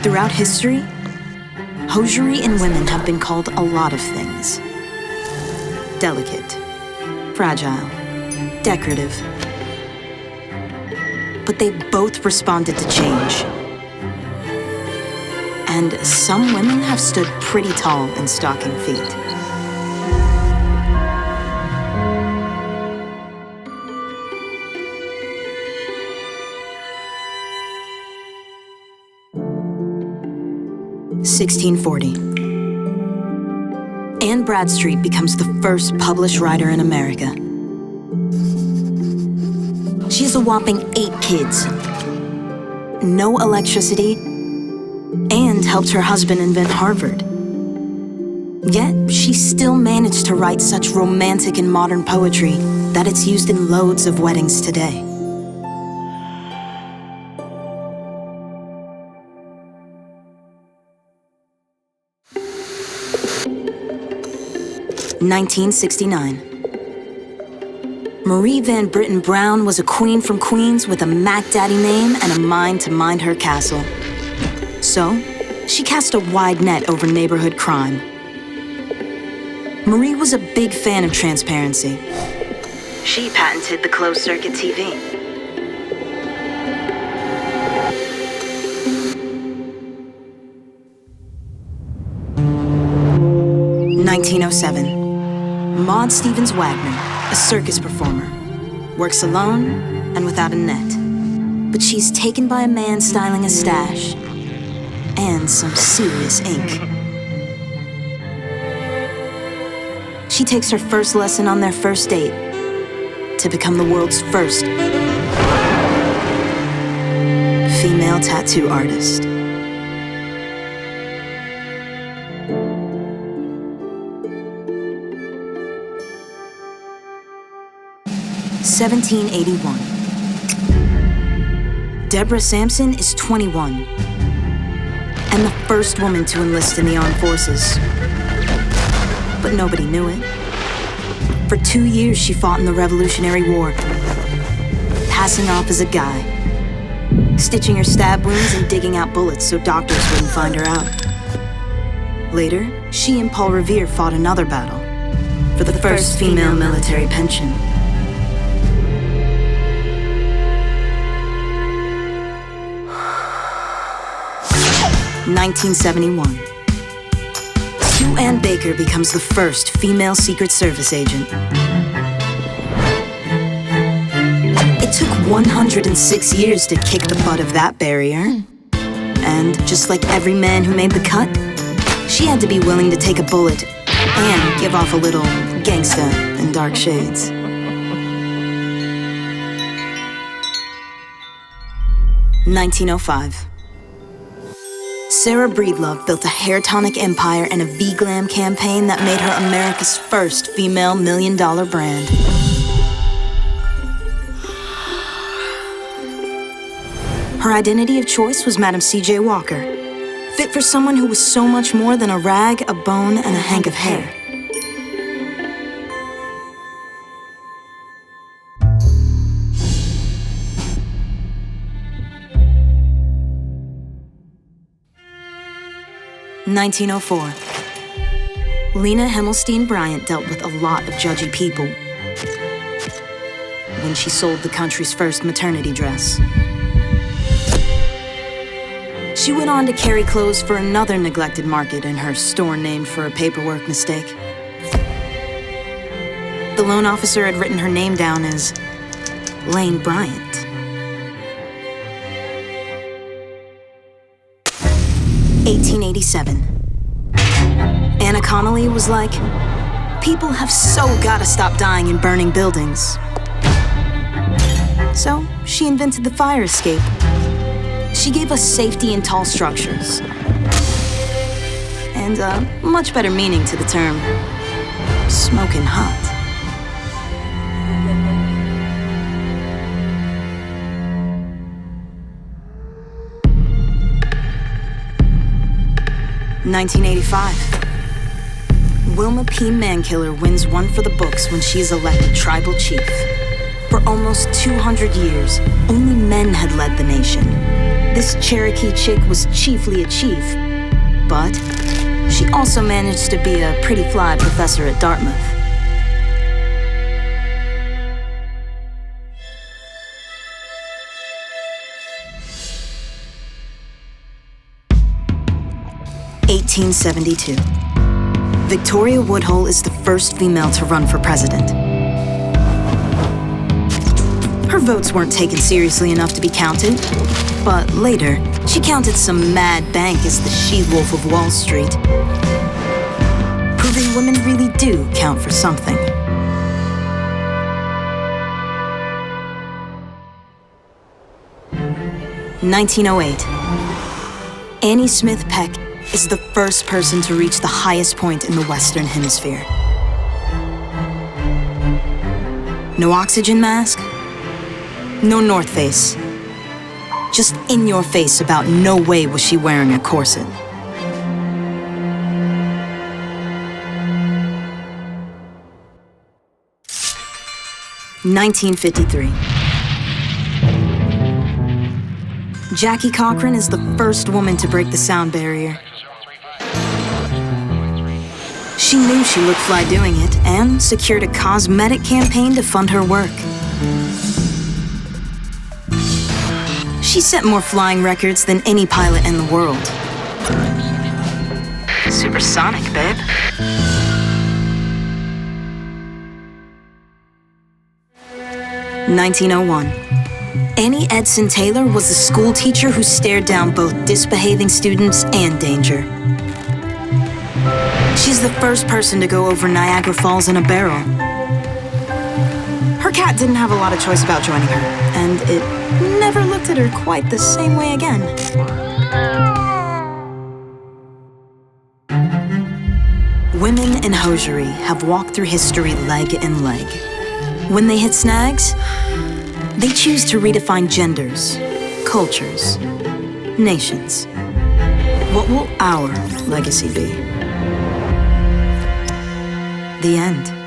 Throughout history, hosiery in women have been called a lot of things. Delicate, fragile, decorative. But they both responded to change. And some women have stood pretty tall in stocking feet. (1640). Anne Bradstreet becomes the first published writer in America. She has a whopping 8 kids, no electricity, and helped her husband invent Harvard. Yet, she still managed to write such romantic and modern poetry that it's used in loads of weddings today. (1969). Marie Van Britten Brown was a queen from Queens with a Mac Daddy name and a mind to mind her castle. So, she cast a wide net over neighborhood crime. Marie was a big fan of transparency. She patented the closed-circuit TV. (1907). Maud Stevens Wagner, a circus performer, works alone and without a net. But she's taken by a man styling a stash and some serious ink. She takes her first lesson on their first date to become the world's first female tattoo artist. (1781). Deborah Sampson is 21 and the first woman to enlist in the armed forces. But nobody knew it. For 2 years, she fought in the Revolutionary War, passing off as a guy, stitching her stab wounds and digging out bullets so doctors wouldn't find her out. Later, she and Paul Revere fought another battle for the first female military pension. 1971. Sue Ann Baker becomes the first female Secret Service agent. It took 106 years to kick the butt of that barrier. And just like every man who made the cut, she had to be willing to take a bullet and give off a little gangsta in dark shades. (1905). Sarah Breedlove built a hair tonic empire and a V-Glam campaign that made her America's first female million-dollar brand. Her identity of choice was Madam C.J. Walker, fit for someone who was so much more than a rag, a bone, and a hank of hair. (1904). Lena Himmelstein Bryant dealt with a lot of judgy people when she sold the country's first maternity dress. She went on to carry clothes for another neglected market in her store named for a paperwork mistake. The loan officer had written her name down as Lane Bryant. 1887. Anna Connolly was like, people have so gotta stop dying and burning buildings. So she invented the fire escape. She gave us safety in tall structures. And a much better meaning to the term smoking hot. (1985). Wilma P. Mankiller wins one for the books when she is elected tribal chief. For almost 200 years, only men had led the nation. This Cherokee chick was chiefly a chief, but she also managed to be a pretty fly professor at Dartmouth. (1872). Victoria Woodhull is the first female to run for president. Her votes weren't taken seriously enough to be counted, but later, she counted some mad bank as the she-wolf of Wall Street, proving women really do count for something. (1908). Annie Smith Peck is the first person to reach the highest point in the Western Hemisphere. No oxygen mask, no North Face. Just in your face about no way was she wearing a corset. (1953). Jackie Cochran is the first woman to break the sound barrier. She knew she looked fly doing it and secured a cosmetic campaign to fund her work. She set more flying records than any pilot in the world. Supersonic, babe. (1901). Annie Edson Taylor was a school teacher who stared down both disbehaving students and danger. She's the first person to go over Niagara Falls in a barrel. Her cat didn't have a lot of choice about joining her, and it never looked at her quite the same way again. Women in hosiery have walked through history leg in leg. When they hit snags, they choose to redefine genders, cultures, nations. What will our legacy be? The end.